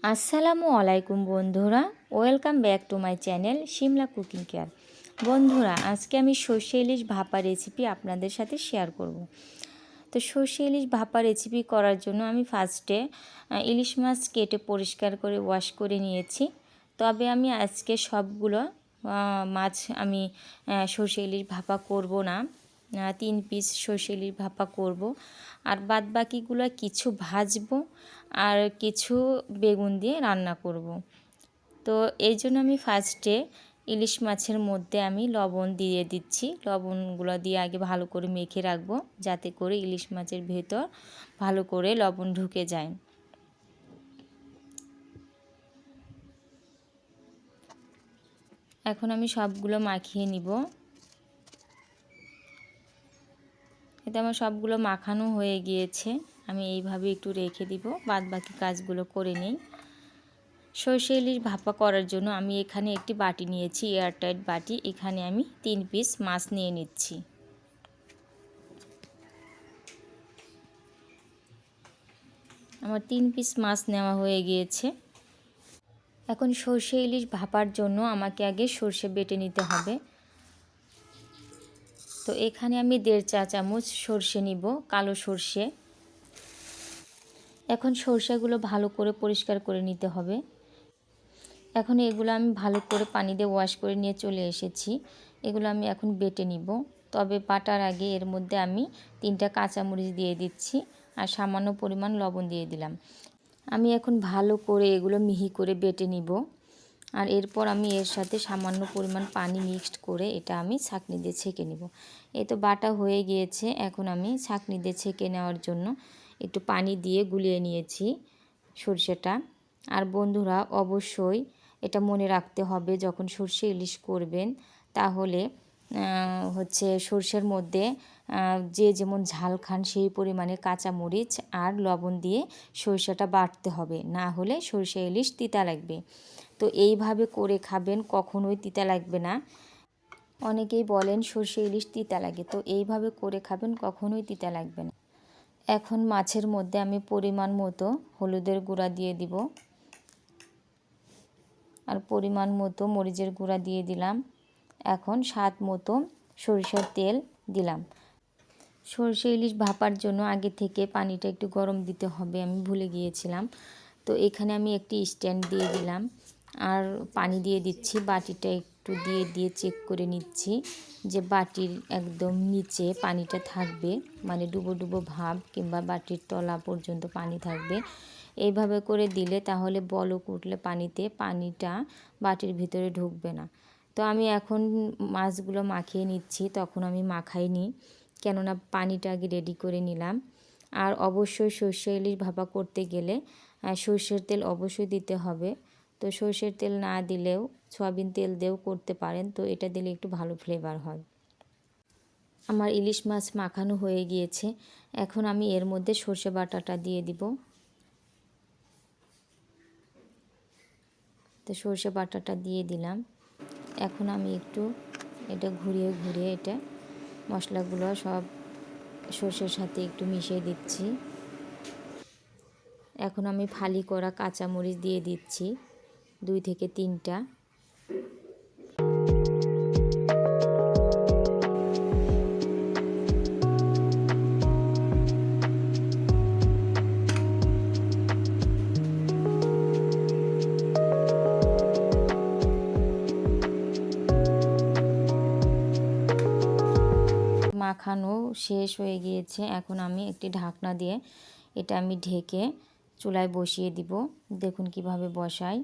আসসালামু আলাইকুম বন্ধুরা, welcome back to my channel Shimla cooking care. বন্ধুরা, আজকে আমি সর্ষে ইলিশ ভাপা রেসিপি আপনাদের সাথে শেয়ার করব। তো সর্ষে ইলিশ ভাপা রেসিপি করার জন্য আমি ফার্স্টে ইলিশ মাছ কেটে পরিষ্কার করে ওয়াশ করে নিয়েছি। তবে আমি আজকে সবগুলো মাছ আমি সর্ষে ইলিশ ভাপা করব না, 3 পিস সর্ষে ইলিশ ভাপা করব, আর বাদ বাকিগুলো কিছু ভাজবো আর কিছু বেগুন দিয়ে রান্না করব। তো এই জন্য আমি ফার্স্টে ইলিশ মাছের মধ্যে আমি লবণ দিয়ে দিচ্ছি। লবণগুলো দিয়ে আগে ভালো করে মেখে রাখবো, যাতে করে ইলিশ মাছের ভেতর ভালো করে লবণ ঢুকে যায়। এখন আমি সবগুলো মাখিয়ে নিব। এতে আমার সবগুলো মাখানো হয়ে গিয়েছে। আমি এইভাবে একটু রেখে দিব, বাদ বাকি কাজগুলো করে নেই। সর্ষে ইলিশ ভাপা করার জন্য আমি এখানে একটি বাটি নিয়েছি, এয়ারটাইট বাটি। এখানে আমি 3 পিস মাছ নিয়ে নিচ্ছি। আমার 3 পিস মাছ নেওয়া হয়ে গিয়েছে। এখন সর্ষে ইলিশ ভাপার জন্য আমাকে আগে সর্ষে বেটে নিতে হবে। তো এখানে আমি 1.5 চা চামচ সর্ষে নিব, কালো সর্ষে। এখন সর্ষেগুলো ভালো করে পরিষ্কার করে নিতে হবে। এখন এগুলো আমি ভালো করে পানি দিয়ে ওয়াশ করে নিয়ে চলে এসেছি। এগুলো আমি এখন বেটে নিব। তবে বাটার আগে এর মধ্যে আমি 3টা কাঁচামরিচ দিয়ে দিচ্ছি আর সামান্য পরিমাণ লবণ দিয়ে দিলাম। আমি এখন ভালো করে এগুলো মিহি করে বেটে নিব। আর এরপর আমি এর সাথে সামান্য পরিমাণ পানি মিক্সড করে এটা আমি ছাঁকনি দিয়ে ছেঁকে নিব। এই তো বাটা হয়ে গিয়েছে। এখন আমি ছাঁকনি দিয়ে ছেঁকে নেওয়ার জন্য একটু পানি দিয়ে গুলিয়ে নিয়েছি সরষেটা। আর বন্ধুরা, অবশ্যই এটা মনে রাখতে হবে, যখন সর্ষে ইলিশ করবেন তাহলে সর্ষের মধ্যে যে যেমন ঝাল খান সেই পরিমাণে কাঁচামরিচ আর লবণ দিয়ে সরষেটা বাটতে হবে, না হলে সর্ষে ইলিশ তিতা লাগবে। তো এইভাবে করে খাবেন, কখনোই তিতা লাগবে না। অনেকেই বলেন সর্ষে ইলিশ তিতা লাগে, তো এইভাবে করে খাবেন, কখনোই তিতা লাগবে না। এখন মাছের মধ্যে আমি পরিমাণ মতো হলুদের গুঁড়া দিয়ে দিব আর পরিমাণ মতো মরিচের গুঁড়া দিয়ে দিলাম। এখন স্বাদ মতো সরিষার তেল দিলাম। সর্ষে ইলিশ ভাপার জন্য আগে থেকে পানিটা একটু গরম দিতে হবে, আমি ভুলে গিয়েছিলাম। তো এখানে আমি একটি স্ট্যান্ড দিয়ে দিলাম আর পানি দিয়ে দিচ্ছি। বাটিটা একটু দিয়ে চেক করে নিচ্ছি যে বাটির একদম নিচে পানিটা থাকবে, মানে ডুবো ডুবো ভাব, কিংবা বাটির তলা পর্যন্ত পানি থাকবে। এইভাবে করে দিলে তাহলে বলক উঠলে পানিটা বাটির ভিতরে ঢুকবে না। তো আমি এখন মাছগুলো মাখিয়ে নিচ্ছি, তখন আমি মাখাইনি, কেননা পানিটা আগে রেডি করে নিলাম। আর অবশ্যই সর্ষে ইলিশ ভাপা করতে গেলে সর্ষের তেল অবশ্যই দিতে হবে। তো সর্ষের তেল না দিলেও সয়াবিন তেল দিয়েও করতে পারেন, তো এটা দিলে একটু ভালো ফ্লেভার হয়। আমার ইলিশ মাছ মাখানো হয়ে গিয়েছে। এখন আমি এর মধ্যে সর্ষে বাটাটা দিয়ে দিব। তো সর্ষে বাটাটা দিয়ে দিলাম। এখন আমি একটু এটা ঘুরিয়ে ঘুরিয়ে এটা মশলাগুলো সব সর্ষের সাথে একটু মিশিয়ে দিচ্ছি। এখন আমি ফালি করা কাঁচামরিচ দিয়ে দিচ্ছি, 2 থেকে 3টা। মাখানো শেষ হয়ে গিয়েছে। এখন আমি একটি ঢাকনা দিয়ে এটা আমি ঢেকে চুলায় বসিয়ে দিব। দেখুন কিভাবে বসাই।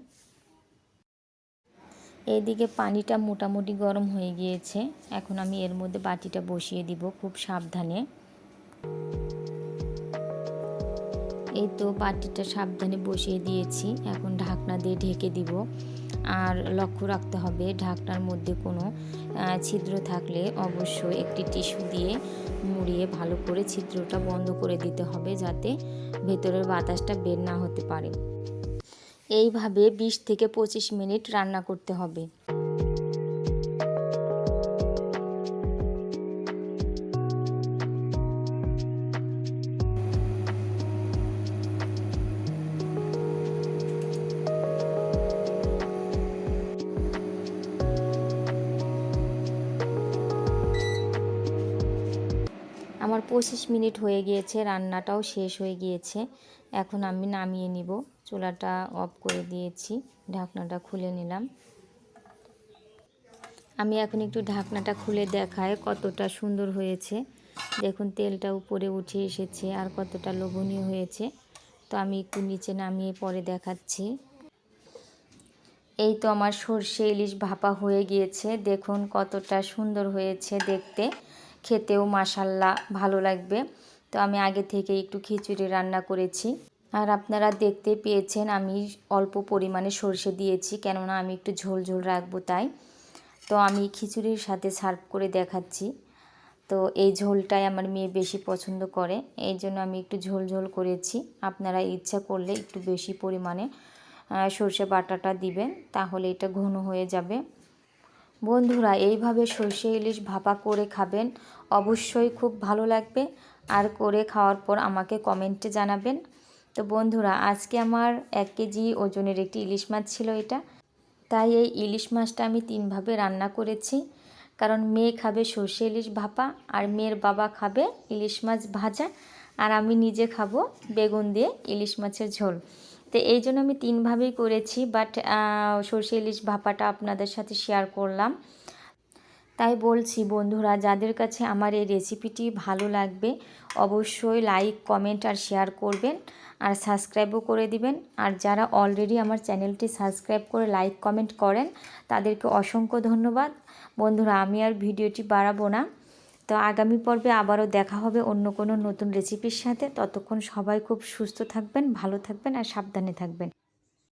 এইদিকে পানিটা মোটামুটি গরম হয়ে গিয়েছে। এখন আমি এর মধ্যে বাটিটা বসিয়ে দিব খুব সাবধানে। এই তো বাটিটা সাবধানে বসিয়ে দিয়েছি। এখন ঢাকনা দিয়ে ঢেকে দিব। আর লক্ষ্য রাখতে হবে ঢাকনার মধ্যে কোনো ছিদ্র থাকলে অবশ্যই একটি টিস্যু দিয়ে মুড়িয়ে ভালো করে ছিদ্রটা বন্ধ করে দিতে হবে, যাতে ভেতরের বাতাসটা বের না হতে পারে। এইভাবে 20 থেকে 25 মিনিট রান্না করতে হবে। 25 মিনিট হয়ে গিয়েছে, রান্নাটাও শেষ হয়ে গিয়েছে। এখন আমি নামিয়ে নিব। চুলাটা অফ করে দিয়েছি, ঢাকনাটা খুলে নিলাম। আমি এখন একটু ঢাকনাটা খুলে দেখাই কতটা সুন্দর হয়েছে। দেখুন তেলটা উপরে উঠে এসেছে আর কতটা লোভনীয় হয়েছে। তো আমি একটু নিচে নামিয়ে পরে দেখাচ্ছি। এই তো আমার সর্ষে ইলিশ ভাপা হয়ে গিয়েছে। দেখুন কতটা সুন্দর হয়েছে দেখতে, খেতেও মাশাল্লাহ ভালো লাগবে। তো আমি আগে থেকে একটু খিচুড়ি রান্না করেছি, আর আপনারা দেখতে পেয়েছেন আমি অল্প পরিমাণে সর্ষে দিয়েছি, কেননা আমি একটু ঝোল ঝোল রাখবো তাই। তো আমি খিচুড়ির সাথে সার্ভ করে দেখাচ্ছি। তো এই ঝোলটাই আমার মেয়ে বেশি পছন্দ করে, এই জন্য আমি একটু ঝোল ঝোল করেছি। আপনারা ইচ্ছা করলে একটু বেশি পরিমাণে সর্ষে বাটাটা দিবেন, তাহলে এটা ঘন হয়ে যাবে। বন্ধুরা এইভাবে সর্ষে ইলিশ ভাপা করে খাবেন, অবশ্যই খুব ভালো লাগবে। আর করে খাওয়ার পর আমাকে কমেন্টে জানাবেন। তো বন্ধুরা আজকে আমার 1 কেজি ওজনের একটি ইলিশ মাছ ছিল এটা, তাই এই ইলিশ মাছটা আমি 3 ভাবে রান্না করেছি। কারণ মেয়ে খাবে সর্ষে ইলিশ ভাপা, আর মেয়ের বাবা খাবে ইলিশ মাছ ভাজা, আর আমি নিজে খাবো বেগুন দিয়ে ইলিশ মাছের ঝোল। তো এই জন্য আমি 3 ভাবেই করেছি, বাট সর্ষে ইলিশ ভাপাটা আপনাদের সাথে শেয়ার করলাম। তাই বলছি বন্ধুরা, যাদের কাছে আমার এই রেসিপিটি ভালো লাগবে অবশ্যই লাইক, কমেন্ট আর শেয়ার করবেন, আর সাবস্ক্রাইবও করে দিবেন। আর যারা অলরেডি আমার চ্যানেলটি সাবস্ক্রাইব করে লাইক কমেন্ট করেন তাদেরকে অসংখ্য ধন্যবাদ। বন্ধুরা আমি আর ভিডিওটি বাড়াবো না, তো আগামী পর্বে আবারও দেখা হবে অন্য কোনো নতুন রেসিপির সাথে। ততক্ষণ সবাই খুব সুস্থ থাকবেন, ভালো থাকবেন আর সাবধানে থাকবেন।